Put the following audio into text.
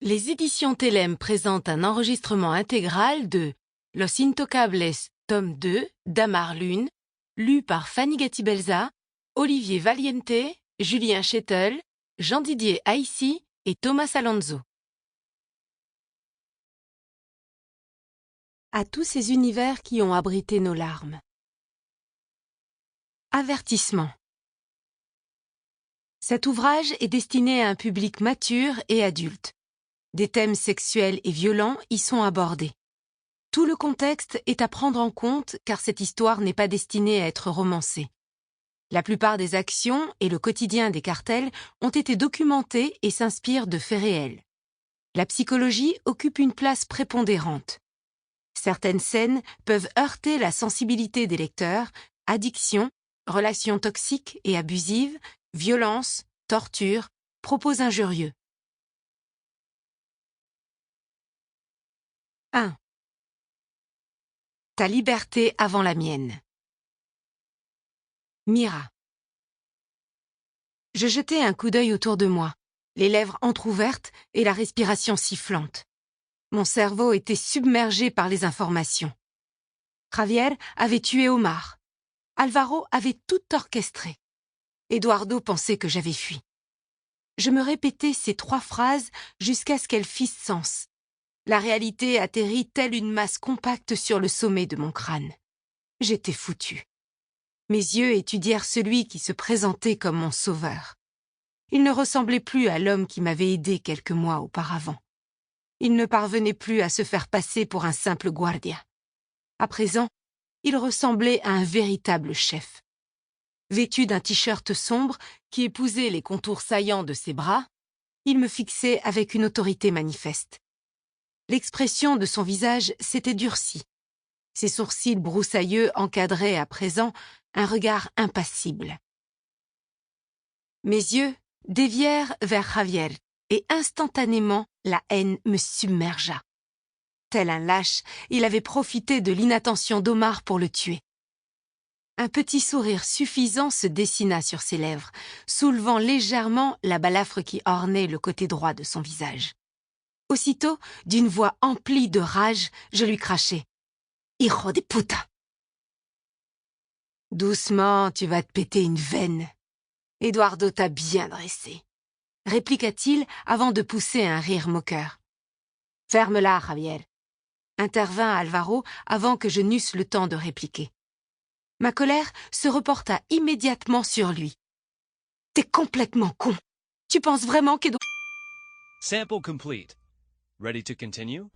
Les éditions Telem présentent un enregistrement intégral de Los Intocables, tome 2, d'Amar Lune, lu par Fanny Gatibelza, Olivier Valiente, Julien Chettel, Jean-Didier Aïssi et Thomas Alonso. À tous ces univers qui ont abrité nos larmes. Avertissement. Cet ouvrage est destiné à un public mature et adulte. Des thèmes sexuels et violents y sont abordés. Tout le contexte est à prendre en compte car cette histoire n'est pas destinée à être romancée. La plupart des actions et le quotidien des cartels ont été documentés et s'inspirent de faits réels. La psychologie occupe une place prépondérante. Certaines scènes peuvent heurter la sensibilité des lecteurs, addiction, relations toxiques et abusives, violence, torture, propos injurieux. 1. Ta liberté avant la mienne. Mira. Je jetai un coup d'œil autour de moi, les lèvres entr'ouvertes et la respiration sifflante. Mon cerveau était submergé par les informations. Javier avait tué Omar. Alvaro avait tout orchestré. Eduardo pensait que j'avais fui. Je me répétais ces 3 phrases jusqu'à ce qu'elles fissent sens. La réalité atterrit telle une masse compacte sur le sommet de mon crâne. J'étais foutu. Mes yeux étudièrent celui qui se présentait comme mon sauveur. Il ne ressemblait plus à l'homme qui m'avait aidé quelques mois auparavant. Il ne parvenait plus à se faire passer pour un simple guardia. À présent, il ressemblait à un véritable chef. Vêtu d'un t-shirt sombre qui épousait les contours saillants de ses bras, il me fixait avec une autorité manifeste. L'expression de son visage s'était durcie. Ses sourcils broussailleux encadraient à présent un regard impassible. Mes yeux dévièrent vers Javier et instantanément la haine me submergea. Tel un lâche, il avait profité de l'inattention d'Omar pour le tuer. Un petit sourire suffisant se dessina sur ses lèvres, soulevant légèrement la balafre qui ornait le côté droit de son visage. Aussitôt, d'une voix emplie de rage, je lui crachai. « Hijo de puta !»« Doucement, tu vas te péter une veine. Eduardo t'a bien dressé. » répliqua-t-il avant de pousser un rire moqueur. « Ferme-la, Javier !» intervint Alvaro avant que je n'eusse le temps de répliquer. Ma colère se reporta immédiatement sur lui. « T'es complètement con. Tu penses vraiment qu'Eduardo... » Sample complete. Ready to continue?